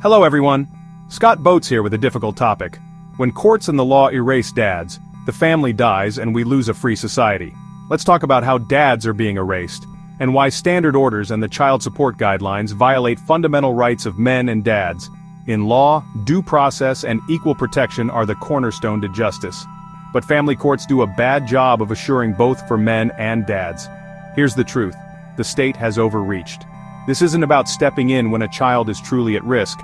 Hello everyone. Scott Boatesey here with a difficult topic. When courts and the law erase dads, the family dies and we lose a free society. Let's talk about how dads are being erased, and why standard orders and the child support guidelines violate fundamental rights of men and dads. In law, due process and equal protection are the cornerstone to justice. But family courts do a bad job of assuring both for men and dads. Here's the truth. The state has overreached. This isn't about stepping in when a child is truly at risk.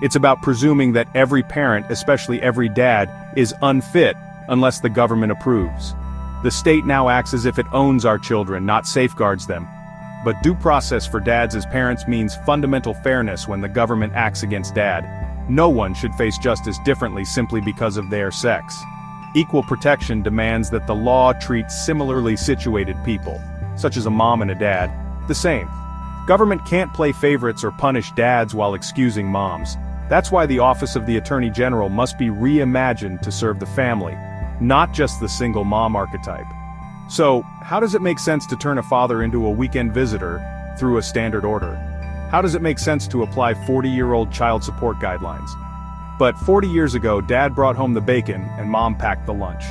It's about presuming that every parent, especially every dad, is unfit unless the government approves. The state now acts as if it owns our children, not safeguards them. But due process for dads as parents means fundamental fairness when the government acts against dad. No one should face justice differently simply because of their sex. Equal protection demands that the law treats similarly situated people, such as a mom and a dad, the same. Government can't play favorites or punish dads while excusing moms. That's why the Office of the Attorney General must be reimagined to serve the family, not just the single mom archetype. So, how does it make sense to turn a father into a weekend visitor through a standard order? How does it make sense to apply 40-year-old child support guidelines? But 40 years ago, dad brought home the bacon and mom packed the lunch.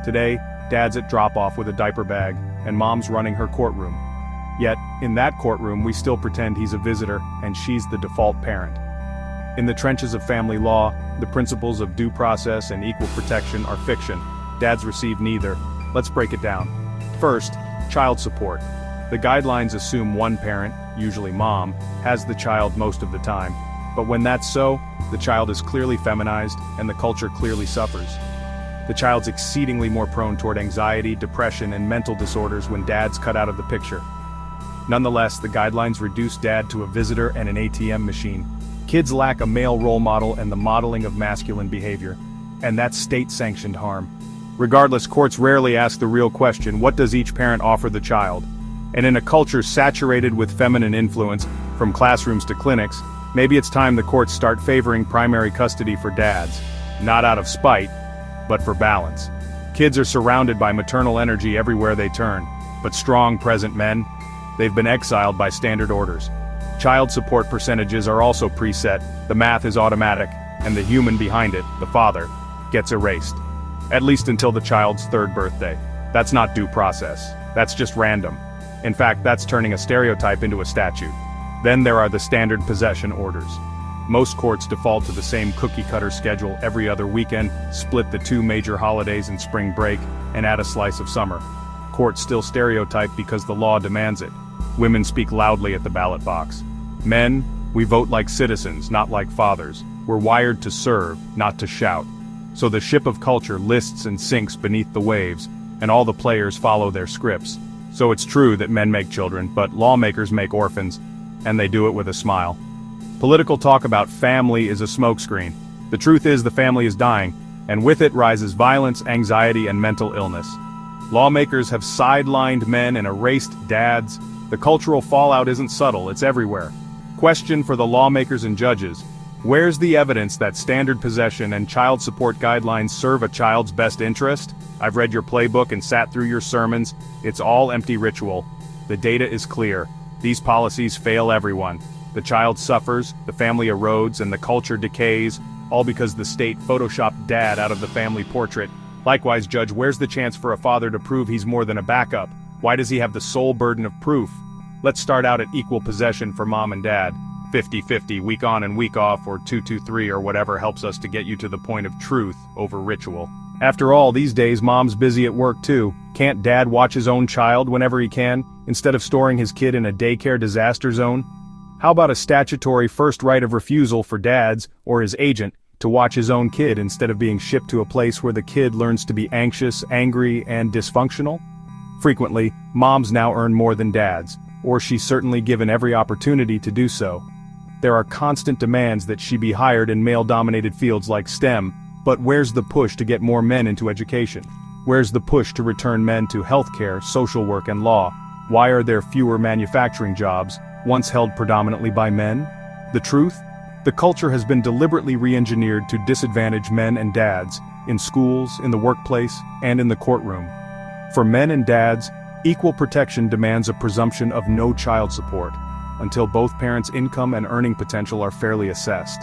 Today, dad's at drop-off with a diaper bag, and mom's running her courtroom. Yet, in that courtroom we still pretend he's a visitor and she's the default parent. In the trenches of family law, the principles of due process and equal protection are fiction. Dads receive neither. Let's break it down. First, child support. The guidelines assume one parent, usually mom, has the child most of the time. But when that's so, the child is clearly feminized and the culture clearly suffers. The child's exceedingly more prone toward anxiety, depression, and mental disorders when dad's cut out of the picture. Nonetheless, the guidelines reduce dad to a visitor and an ATM machine. Kids lack a male role model and the modeling of masculine behavior. And that's state-sanctioned harm. Regardless, courts rarely ask the real question, what does each parent offer the child? And in a culture saturated with feminine influence, from classrooms to clinics, maybe it's time the courts start favoring primary custody for dads. Not out of spite, but for balance. Kids are surrounded by maternal energy everywhere they turn, but strong, present men, they've been exiled by standard orders. Child support percentages are also preset, the math is automatic, and the human behind it, the father, gets erased. At least until the child's third birthday. That's not due process. That's just random. In fact, that's turning a stereotype into a statute. Then there are the standard possession orders. Most courts default to the same cookie-cutter schedule every other weekend, split the two major holidays and spring break, and add a slice of summer. Courts still stereotype because the law demands it. Women speak loudly at the ballot box. Men, we vote like citizens, not like fathers. We're wired to serve, not to shout. So the ship of culture lists and sinks beneath the waves, and all the players follow their scripts. So it's true that men make children, but lawmakers make orphans, and they do it with a smile. Political talk about family is a smokescreen. The truth is the family is dying, and with it rises violence, anxiety, and mental illness. Lawmakers have sidelined men and erased dads. The cultural fallout isn't subtle, it's everywhere. Question for the lawmakers and judges. Where's the evidence that standard possession and child support guidelines serve a child's best interest? I've read your playbook and sat through your sermons. It's all empty ritual. The data is clear. These policies fail everyone. The child suffers, the family erodes, and the culture decays, all because the state photoshopped dad out of the family portrait. Likewise, Judge, where's the chance for a father to prove he's more than a backup? Why does he have the sole burden of proof? Let's start out at equal possession for mom and dad. 50-50, week on and week off, or 2-2-3, or whatever helps us to get you to the point of truth over ritual. After all, these days mom's busy at work too. Can't dad watch his own child whenever he can, instead of storing his kid in a daycare disaster zone? How about a statutory first right of refusal for dads, or his agent, to watch his own kid instead of being shipped to a place where the kid learns to be anxious, angry, and dysfunctional? Frequently, moms now earn more than dads, or she's certainly given every opportunity to do so. There are constant demands that she be hired in male-dominated fields like STEM, but where's the push to get more men into education? Where's the push to return men to healthcare, social work, and law? Why are there fewer manufacturing jobs, once held predominantly by men? The truth? The culture has been deliberately re-engineered to disadvantage men and dads, in schools, in the workplace, and in the courtroom. For men and dads, equal protection demands a presumption of no child support. until both parents' income and earning potential are fairly assessed.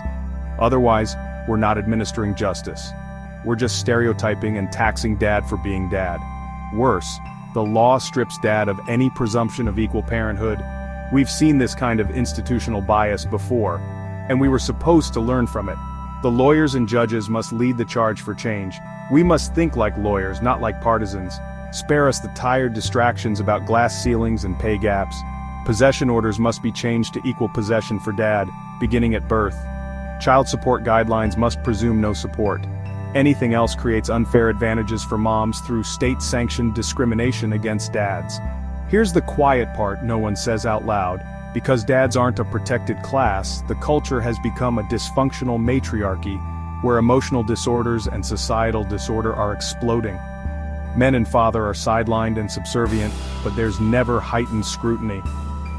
Otherwise, we're not administering justice. We're just stereotyping and taxing dad for being dad. Worse, the law strips dad of any presumption of equal parenthood. We've seen this kind of institutional bias before, and we were supposed to learn from it. The lawyers and judges must lead the charge for change. We must think like lawyers, not like partisans. Spare us the tired distractions about glass ceilings and pay gaps. Possession orders must be changed to equal possession for dad, beginning at birth. Child support guidelines must presume no support. Anything else creates unfair advantages for moms through state-sanctioned discrimination against dads. Here's the quiet part no one says out loud. Because dads aren't a protected class, the culture has become a dysfunctional matriarchy, where emotional disorders and societal disorder are exploding. Men and father are sidelined and subservient, but there's never heightened scrutiny.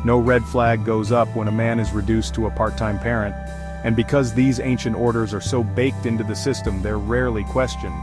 No red flag goes up when a man is reduced to a part-time parent, and because these ancient orders are so baked into the system, they're rarely questioned.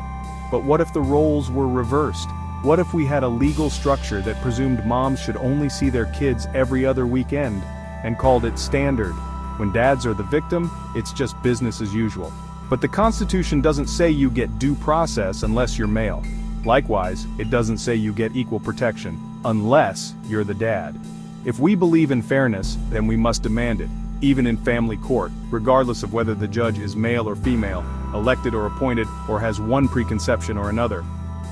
But what if the roles were reversed? What if we had a legal structure that presumed moms should only see their kids every other weekend, and called it standard? When dads are the victim, it's just business as usual. But the Constitution doesn't say you get due process unless you're male. Likewise, it doesn't say you get equal protection, unless you're the dad. If we believe in fairness, then we must demand it, even in family court, regardless of whether the judge is male or female, elected or appointed, or has one preconception or another.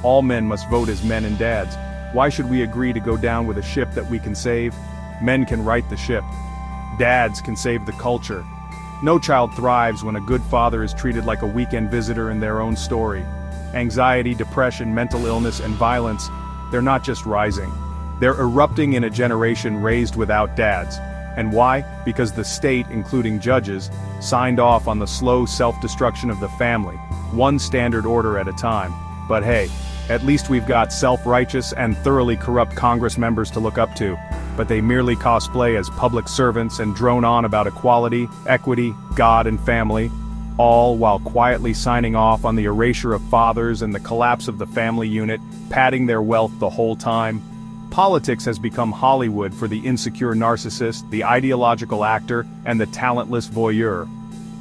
All men must vote as men and dads. Why should we agree to go down with a ship that we can save? Men can right the ship. Dads can save the culture. No child thrives when a good father is treated like a weekend visitor in their own story. Anxiety, depression, mental illness, and violence, they're not just rising. They're erupting in a generation raised without dads. And why? Because the state, including judges, signed off on the slow self-destruction of the family, one standard order at a time. But hey, at least we've got self-righteous and thoroughly corrupt Congress members to look up to, but they merely cosplay as public servants and drone on about equality, equity, God and family, all while quietly signing off on the erasure of fathers and the collapse of the family unit, padding their wealth the whole time. Politics has become Hollywood for the insecure narcissist, the ideological actor, and the talentless voyeur.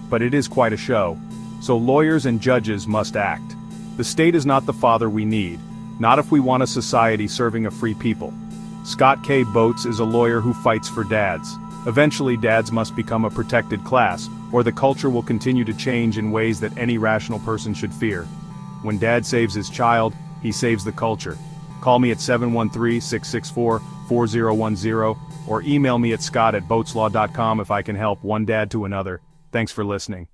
But it is quite a show. So lawyers and judges must act. The state is not the father we need, not if we want a society serving a free people. Scott K. Boatesey is a lawyer who fights for dads. Eventually dads must become a protected class, or the culture will continue to change in ways that any rational person should fear. When dad saves his child, he saves the culture. Call me at 713-664-4010, or email me at scott@boateslaw.com if I can help one dad to another. Thanks for listening.